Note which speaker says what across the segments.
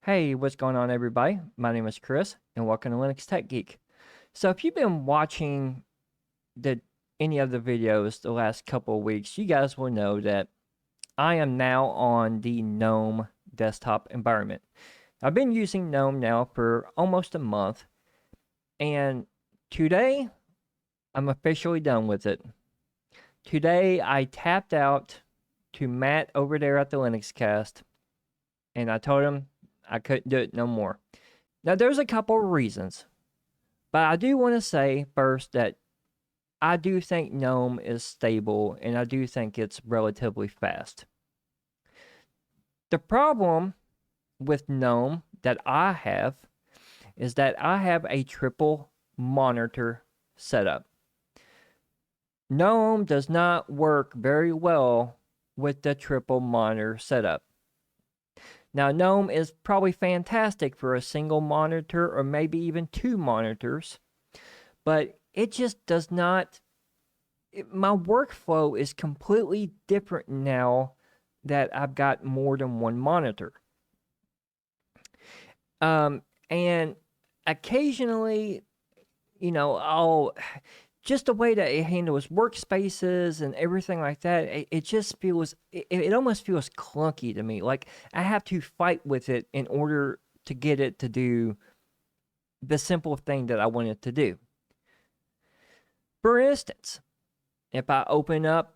Speaker 1: Hey, what's going on, everybody? My name is Chris, and welcome to LinuxTechGeek. So, if you've been watching the any of the videos the last couple of weeks, you guys will know that I am now on the Gnome desktop environment. I've been using Gnome now for almost a month, and today I'm officially done with it. Today I tapped out to Matt over there at the LinuxCast, and I told him I couldn't do it no more. Now, there's a couple of reasons, but I do want to say first that I do think Gnome is stable and I do think it's relatively fast. The problem with Gnome that I have is that I have a triple monitor setup. Gnome does not work very well with the triple monitor setup. Now, Gnome is probably fantastic for a single monitor or maybe even two monitors, but it just does not. My workflow is completely different now that I've got more than one monitor. And occasionally, I'll just the way that it handles workspaces and everything like that, it just feels, it almost feels clunky to me. Like I have to fight with it in order to get it to do the simple thing that I want it to do. For instance, if I open up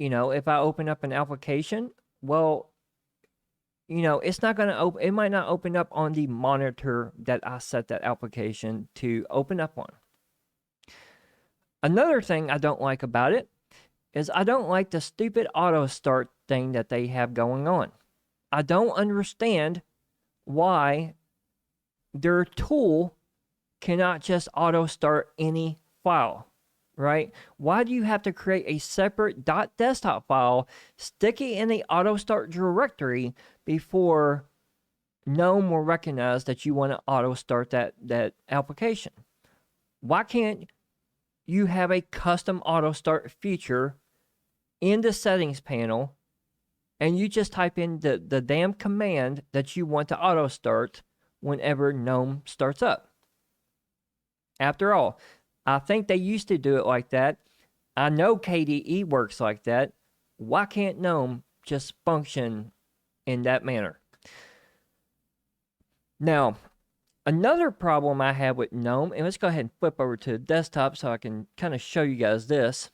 Speaker 1: an application, well, it's not going to open, it might not open up on the monitor that I set that application to open up on. Another thing I don't like about it is I don't like the stupid auto start thing that they have going on. I don't understand why their tool cannot just auto start any file, right? Why do you have to create a separate .desktop file, stick it in the auto start directory before Gnome will recognize that you want to auto start that application? Why can't you have a custom auto start feature in the settings panel and you just type in the damn command that you want to auto start whenever Gnome starts up? After all, I think they used to do it like that. I know KDE works like that. Why can't Gnome just function in that manner? Now, another problem I have with Gnome, and let's go ahead and flip over to the desktop so I can kind of show you guys this,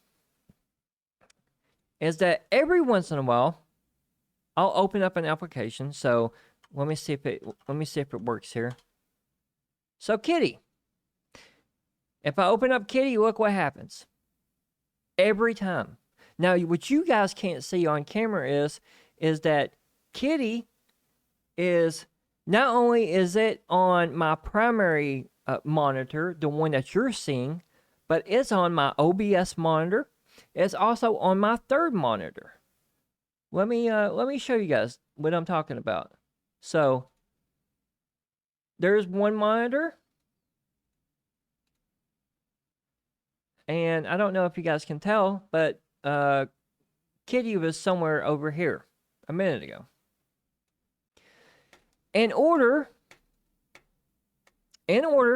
Speaker 1: is that every once in a while, I'll open up an application. So let me see if it works here. So Kitty. If I open up Kitty, look what happens. Every time. Now, what you guys can't see on camera is that Kitty is, not only is it on my primary monitor, the one that you're seeing, but it's on my OBS monitor. It's also on my third monitor. Let me show you guys what I'm talking about. So there's one monitor. And I don't know if you guys can tell, but Kitty was somewhere over here a minute ago. In order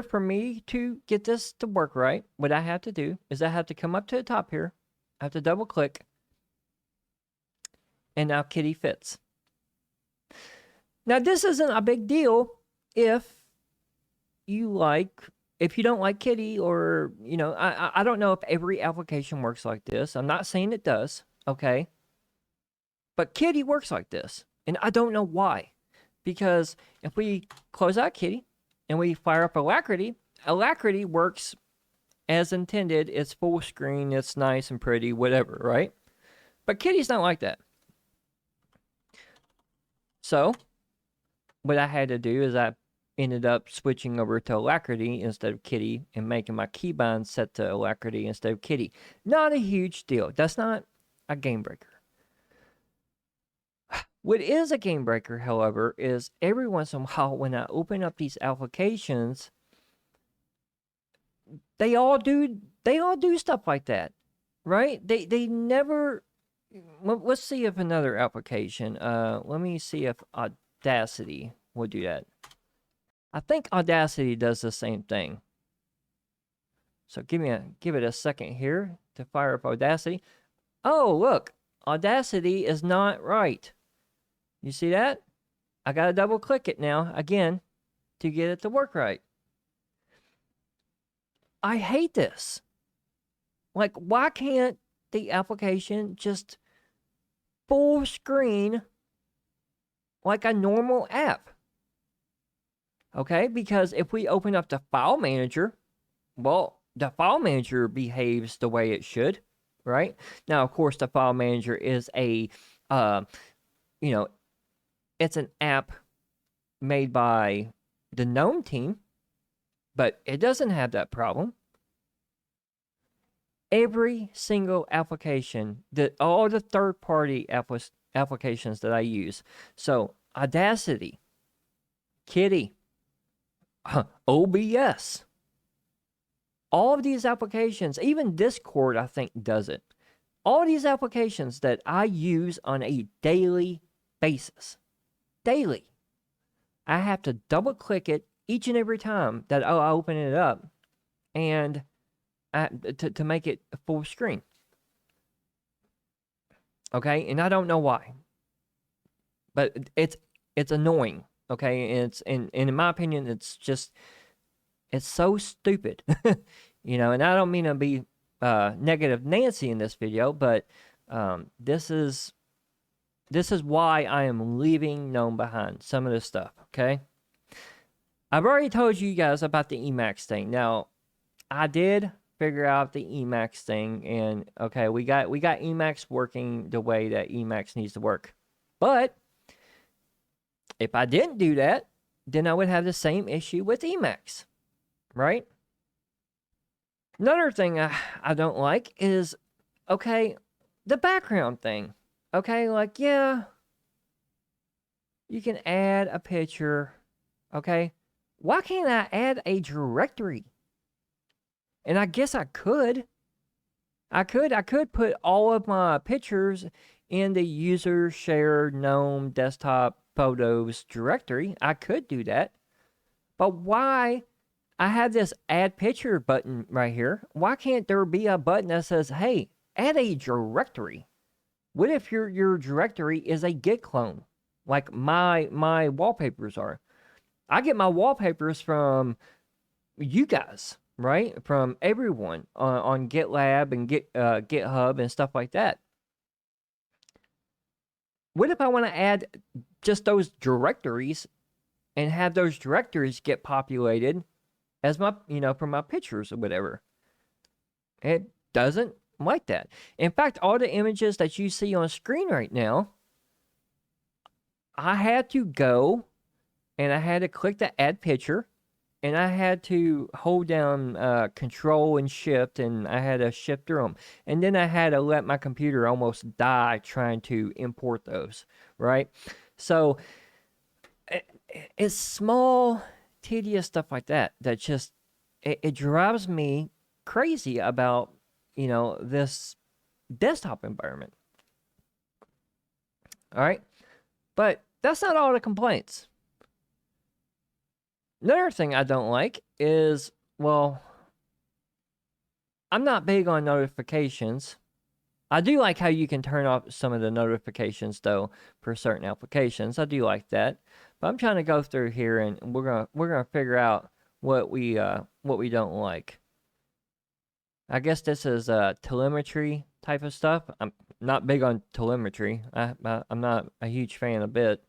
Speaker 1: for me to get this to work right, what I have to do is I have to come up to the top here. I have to double click. And now Kitty fits. Now this isn't a big deal if you don't like Kitty, or, I don't know if every application works like this. I'm not saying it does, okay? But Kitty works like this, and I don't know why. Because if we close out Kitty and we fire up Alacrity, Alacrity works as intended. It's full screen, it's nice and pretty, whatever, right? But Kitty's not like that. So what I had to do is I ended up switching over to Alacrity instead of Kitty and making my keybind set to Alacrity instead of Kitty. Not a huge deal. That's not a game breaker. What is a game breaker, however, is every once in a while when I open up these applications, they all do stuff like that, right? They never. Let's see if another application. Let me see if Audacity will do that. I think Audacity does the same thing. So give it a second here to fire up Audacity. Oh, look, Audacity is not right. You see that? I gotta double click it now again to get it to work right. I hate this. Like, why can't the application just full screen like a normal app? Okay, because if we open up the file manager, well, the file manager behaves the way it should, right? Now, of course, the file manager is a, it's an app made by the Gnome team, but it doesn't have that problem. Every single application, all the third-party applications that I use, so Audacity, Kitty, OBS, all of these applications, even Discord, I think, does it. All these applications that I use on a daily basis, I have to double-click it each and every time that I open it up, and to make it full screen. Okay, and I don't know why, but it's annoying. Okay, and in my opinion, it's so stupid. And I don't mean to be negative Nancy in this video, but this is why I am leaving Gnome behind. Some of this stuff. Okay, I've already told you guys about the Emacs thing. Now, I did figure out the Emacs thing, and okay, we got Emacs working the way that Emacs needs to work. But if I didn't do that, then I would have the same issue with Emacs, right? Another thing I don't like is, okay, the background thing. Okay, like, yeah, you can add a picture. Okay, why can't I add a directory? And I guess I could. I could put all of my pictures in the user shared Gnome desktop photos directory. I could do that. But why? I have this add picture button right here. Why can't there be a button that says, hey, add a directory? What if your directory is a Git clone, like my wallpapers are? I get my wallpapers from you guys, right? From everyone on GitLab and GitHub and stuff like that. What if I want to add just those directories and have those directories get populated as my, from my pictures or whatever? It doesn't like that. In fact, all the images that you see on screen right now, I had to go and I had to click the add picture, and I had to hold down Control and Shift, and I had to shift through them. And then I had to let my computer almost die trying to import those, right? So it's small, tedious stuff like that just, it drives me crazy about, this desktop environment. All right? But that's not all the complaints. Another thing I don't like is, well, I'm not big on notifications. I do like how you can turn off some of the notifications, though, for certain applications. I do like that. But I'm trying to go through here, and we're gonna figure out what we don't like. I guess this is telemetry type of stuff. I'm not big on telemetry. I'm not a huge fan of it.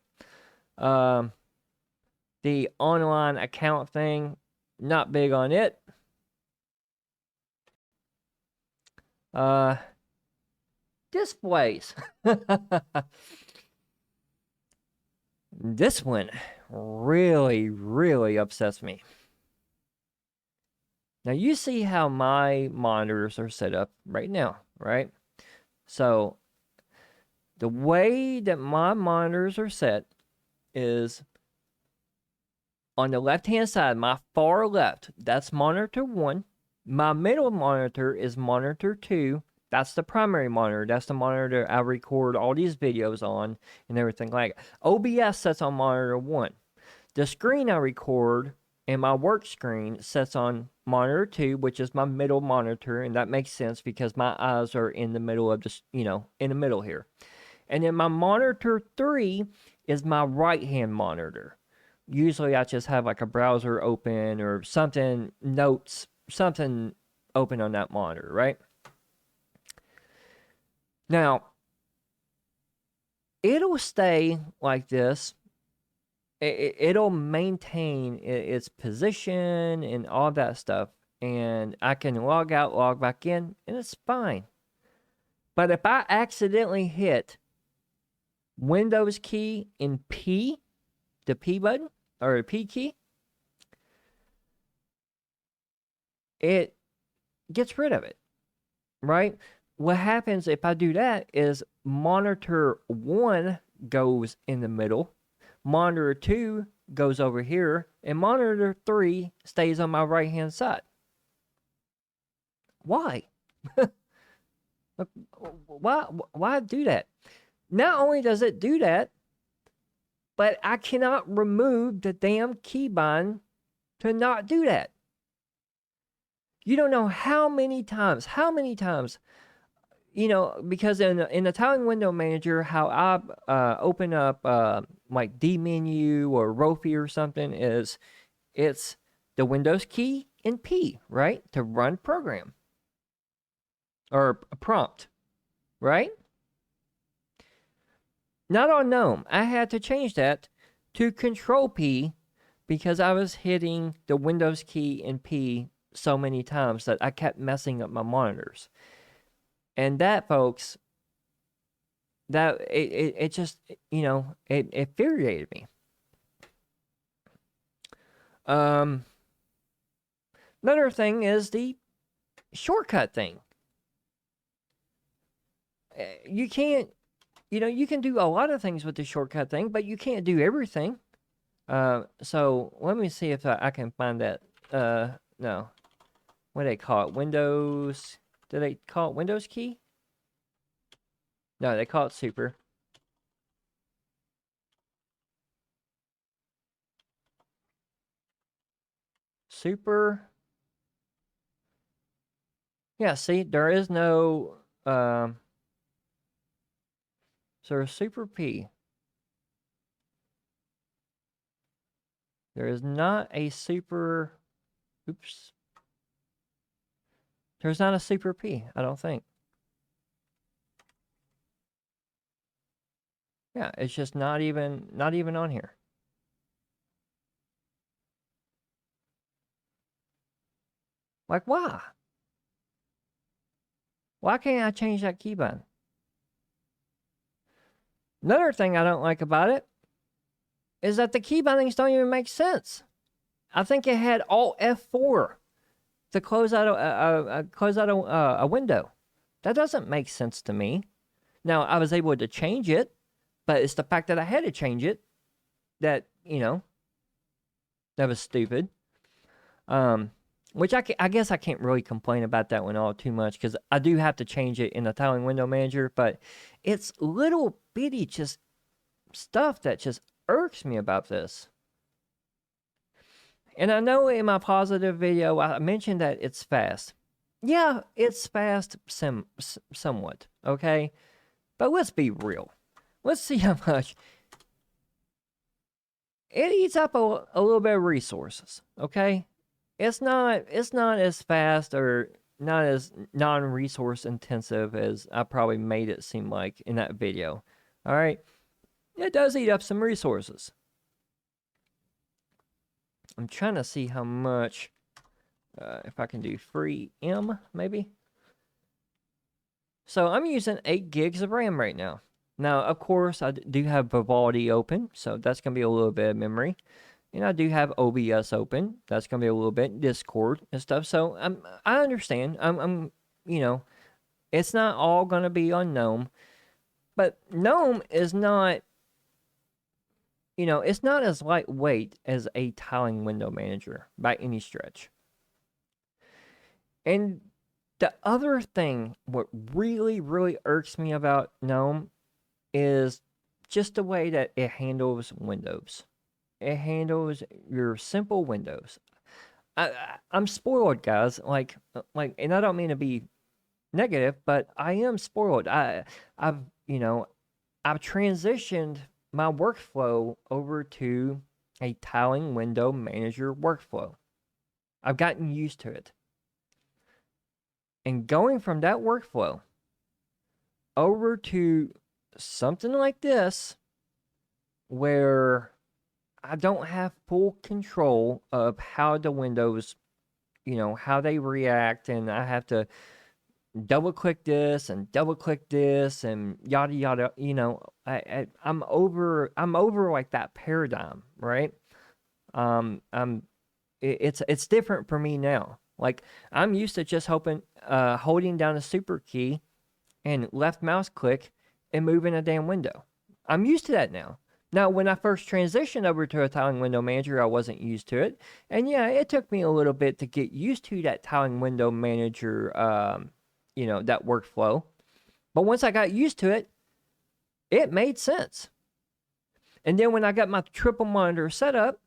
Speaker 1: The online account thing, not big on it. Displays. This one really, really upsets me. Now, you see how my monitors are set up right now, right? So, the way that my monitors are set is on the left-hand side, my far left, that's monitor 1. My middle monitor is monitor 2. That's the primary monitor. That's the monitor I record all these videos on and everything like that. OBS sets on monitor 1. The screen I record and my work screen sets on monitor 2, which is my middle monitor, and that makes sense because my eyes are in the middle of this, in the middle here. And then my monitor 3 is my right-hand monitor. Usually I just have like a browser open or something, notes, something open on that monitor, right? Now, it'll stay like this. It'll maintain its position and all that stuff. And I can log out, log back in, and it's fine. But if I accidentally hit Windows key and P, the P button, or a P key, it gets rid of it, right? What happens if I do that is monitor 1 goes in the middle, monitor 2 goes over here, and monitor 3 stays on my right hand side. Why? Why do that? Not only does it do that, but I cannot remove the damn keybind to not do that. You don't know how many times, because in the tiling window manager, how I open up like D menu or Rofi or something is it's the Windows key and P, right? To run program or a prompt, right? Not on Gnome. I had to change that to Control P because I was hitting the Windows key and P so many times that I kept messing up my monitors. And that, folks, that it just, it infuriated me. Another thing is the shortcut thing. You can't, you can do a lot of things with the shortcut thing, but you can't do everything. So let me see if I can find that. No. What do they call it? Windows. Do they call it Windows key? No, they call it super. Super. Yeah, see, there is no. So super P. There is not a super. Oops. There's not a super P, I don't think. Yeah, it's just not even on here. Like, why? Why can't I change that keybind? Another thing I don't like about it is that the key bindings don't even make sense. I think it had Alt F4 to close out a window. That doesn't make sense to me. Now, I was able to change it, but it's the fact that I had to change it that, that was stupid. Which I guess I can't really complain about that one all too much because I do have to change it in the tiling window manager, but it's little bitty just stuff that just irks me about this. And I know in my positive video, I mentioned that it's fast. Yeah, it's fast somewhat, okay? But let's be real. Let's see how much. It eats up a little bit of resources, okay? It's not as fast or not as non-resource intensive as I probably made it seem like in that video. All right? It does eat up some resources. I'm trying to see how much, if I can do free M, maybe. So I'm using 8 gigs of RAM right now. Now, of course, I do have Vivaldi open, so that's going to be a little bit of memory. And I do have OBS open. That's going to be a little bit Discord and stuff. So I understand. It's not all going to be on Gnome. But Gnome is not, it's not as lightweight as a tiling window manager by any stretch. And the other thing, what really, really irks me about Gnome is just the way that it handles Windows. It handles your simple Windows. I'm spoiled, guys. And I don't mean to be negative, but I am spoiled. I've you know I've transitioned my workflow over to a tiling window manager workflow. I've gotten used to it. And going from that workflow over to something like this, where I don't have full control of how the windows, how they react, and I have to double click this and double click this and yada yada. I'm over like that paradigm, right? It's different for me now. Like, I'm used to just holding down a super key and left mouse click and moving a damn window. I'm used to that now. Now, when I first transitioned over to a tiling window manager, I wasn't used to it. And yeah, it took me a little bit to get used to that tiling window manager, that workflow. But once I got used to it, it made sense. And then when I got my triple monitor set up,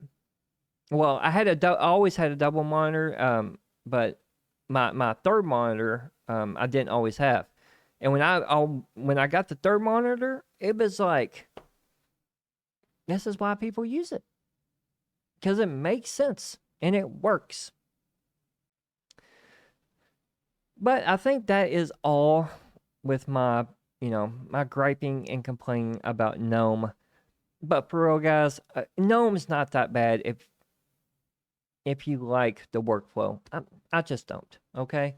Speaker 1: well, I always had a double monitor, but my third monitor, I didn't always have. And when I got the third monitor, it was like, this is why people use it, because it makes sense and it works. But I think that is all with my griping and complaining about Gnome. But for real, guys, Gnome's not that bad if you like the workflow. I just don't. Okay.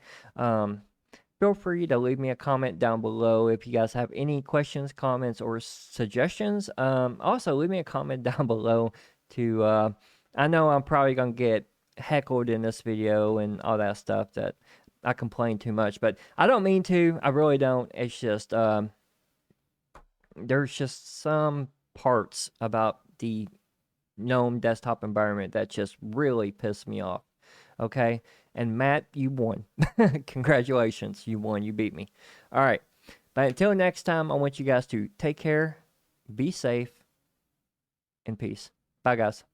Speaker 1: Feel free to leave me a comment down below if you guys have any questions, comments, or suggestions. Also, leave me a comment down below to, I know I'm probably going to get heckled in this video and all that stuff that I complain too much, but I don't mean to. I really don't. It's just, there's just some parts about the GNOME desktop environment that just really piss me off. Okay? And Matt, you won. Congratulations. You won. You beat me. All right. But until next time, I want you guys to take care, be safe, and peace. Bye, guys.